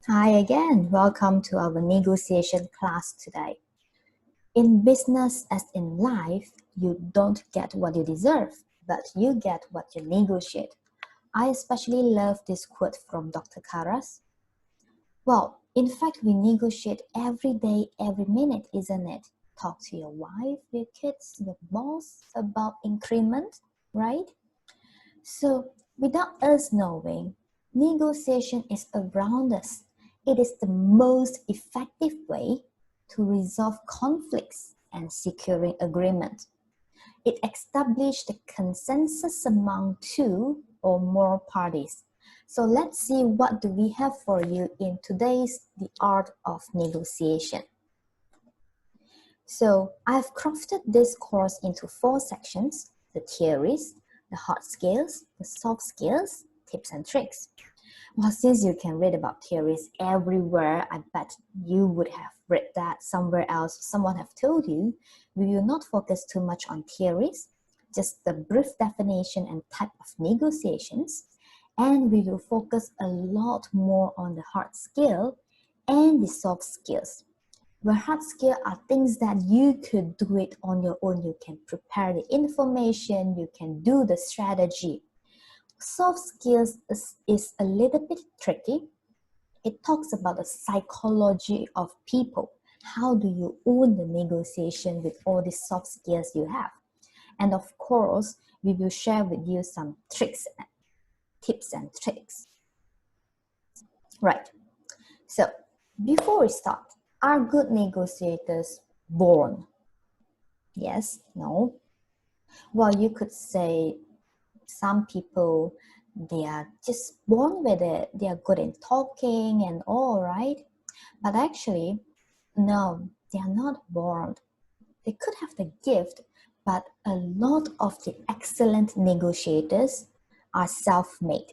Hi again, welcome to our negotiation class today. In business as in life, you don't get what you deserve, but you get what you negotiate. I especially love this quote from Dr. Karras. Well, in fact, we negotiate every day, every minute, isn't it? Talk to your wife, your kids, your boss about increment, right? So, without us knowing, negotiation is around us. It is the most effective way to resolve conflicts and securing agreement. It establishes the consensus among two or more parties. So let's see what do we have for you in today's The Art of Negotiation. So I've crafted this course into 4 sections: the theories, the hard skills, the soft skills, tips and tricks. Well, since you can read about theories everywhere, I bet you would have read that somewhere else. Someone have told you. We will not focus too much on theories, just the brief definition and type of negotiations. And we will focus a lot more on the hard skill and the soft skills. Where hard skills are things that you could do it on your own. You can prepare the information, you can do the strategy. Soft skills is a little bit tricky. It talks about the psychology of people. How do you own the negotiation with all the soft skills you have? And of course, we will share with you some tricks, tips and tricks. Right. So, before we start, are good negotiators born? Yes, no. Well, you could say some people, they are just born with it. They are good in talking and all, right? But actually, no, they are not born. They could have the gift, but a lot of the excellent negotiators are self-made.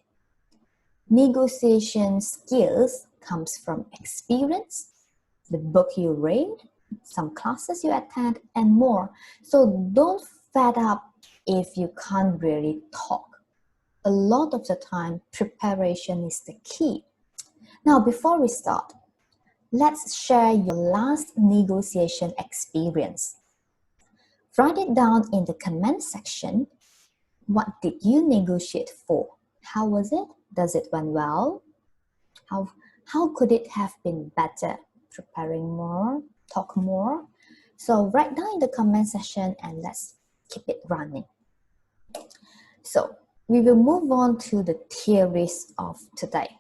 Negotiation skills comes from experience, the book you read, some classes you attend, and more. So don't fed up if you can't really talk. A lot of the time, preparation is the key. Now, before we start, let's share your last negotiation experience. Write it down in the comment section. What did you negotiate for? How was it? Does it went well? How could it have been better? Preparing more, talk more. So write down in the comment section and let's keep it running. So we will move on to the theories of today.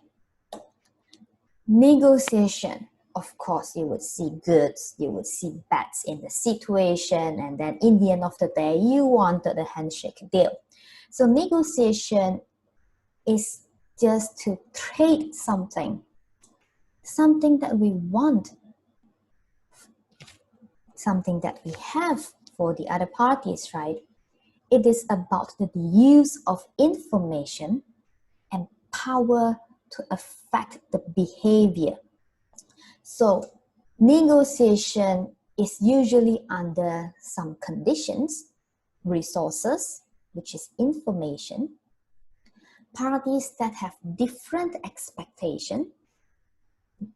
Negotiation. Of course, you would see goods, you would see bads in the situation, and then in the end of the day, you wanted a handshake deal. So negotiation is just to trade something that we want, something that we have for the other parties, right? It is about the use of information and power to affect the behavior. So negotiation is usually under some conditions: resources, which is information, parties that have different expectation,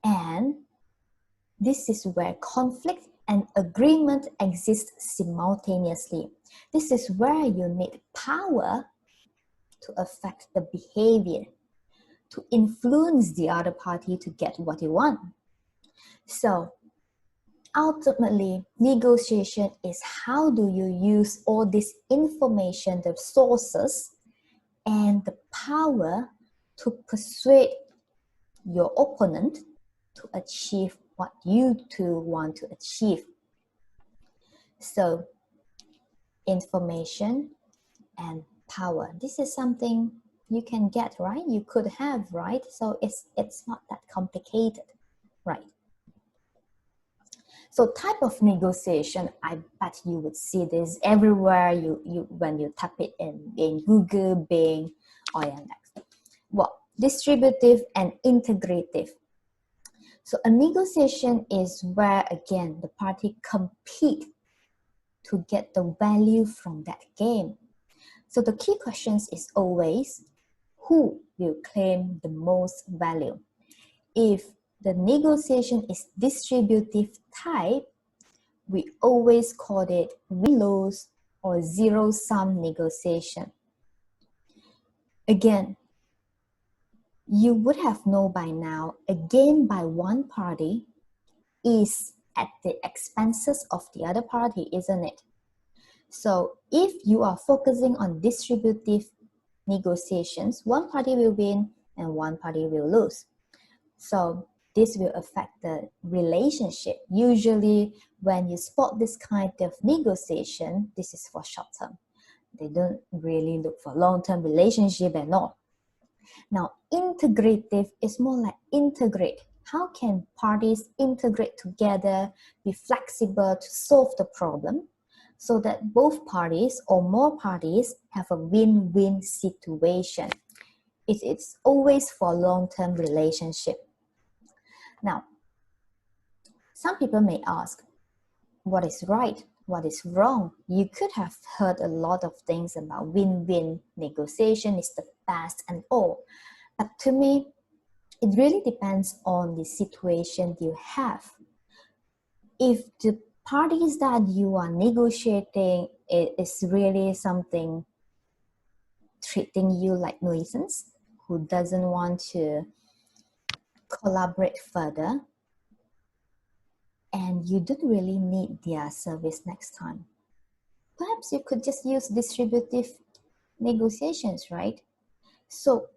and this is where conflict and agreement exist simultaneously. This is where you need power to affect the behavior, to influence the other party to get what you want. So ultimately, negotiation is how do you use all this information, the sources, and the power to persuade your opponent to achieve what you two want to achieve. So, information and power. This is something you can get, right? You could have, right? So it's not that complicated, right? So type of negotiation, I bet you would see this everywhere you when you type it in Google, Bing, or Yandex. Well, distributive and integrative. So a negotiation is where, again, the party compete to get the value from that game. So the key questions is always, who will claim the most value? If the negotiation is distributive type, we always call it win-lose or zero-sum negotiation. Again, you would have known by now, a gain by one party is at the expenses of the other party, isn't it? So if you are focusing on distributive negotiations, one party will win and one party will lose. So this will affect the relationship. Usually when you spot this kind of negotiation, this is for short term. They don't really look for long-term relationship and all. Now, integrative is more like integrate. How can parties integrate together, be flexible to solve the problem so that both parties or more parties have a win-win situation? It's always for long-term relationship. Now, some people may ask, what is right? What is wrong? You could have heard a lot of things about win-win negotiation is the best and all. But to me, it really depends on the situation you have. If the parties that you are negotiating is really something treating you like nuisance, who doesn't want to collaborate further, and you don't really need their service next time, perhaps you could just use distributive negotiations, right? So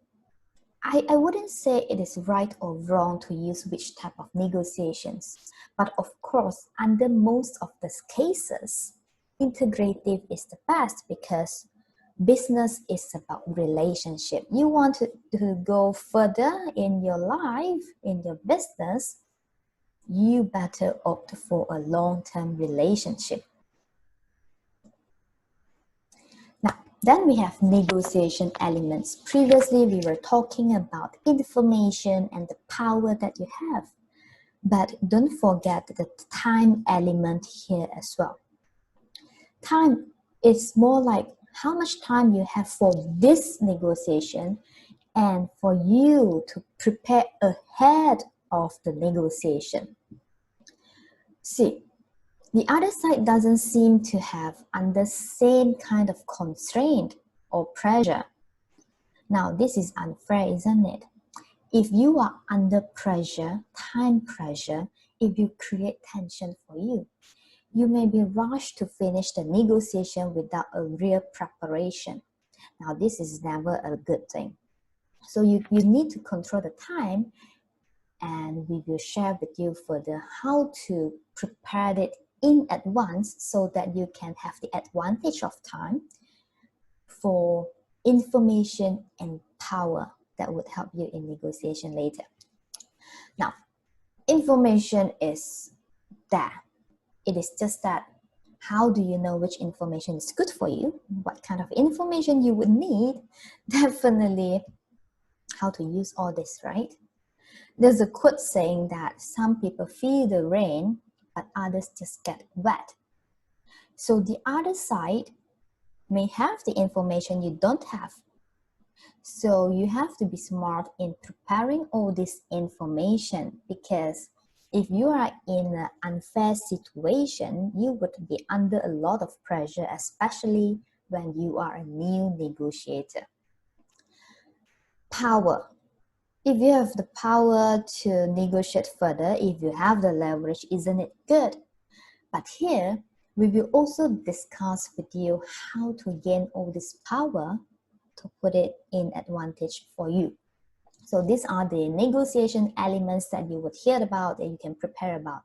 I wouldn't say it is right or wrong to use which type of negotiations, but of course, under most of the cases, integrative is the best because business is about relationship. You want to go further in your life, in your business, you better opt for a long-term relationship. Now, then we have negotiation elements. Previously, we were talking about information and the power that you have. But don't forget the time element here as well. Time is more like how much time you have for this negotiation and for you to prepare ahead of the negotiation. See, the other side doesn't seem to have under same kind of constraint or pressure. Now, this is unfair, isn't it? If you are under pressure, time pressure, if you create tension for you, you may be rushed to finish the negotiation without a real preparation. Now, this is never a good thing. So you need to control the time, and we will share with you further how to prepare it in advance so that you can have the advantage of time for information and power that would help you in negotiation later. Now, information is there. It is just that how do you know which information is good for you? What kind of information you would need? Definitely how to use all this, right? There's a quote saying that some people feel the rain, but others just get wet. So the other side may have the information you don't have. So you have to be smart in preparing all this information, because if you are in an unfair situation, you would be under a lot of pressure, especially when you are a new negotiator. Power. If you have the power to negotiate further, if you have the leverage, isn't it good? But here, we will also discuss with you how to gain all this power to put it in advantage for you. So these are the negotiation elements that you would hear about and you can prepare about.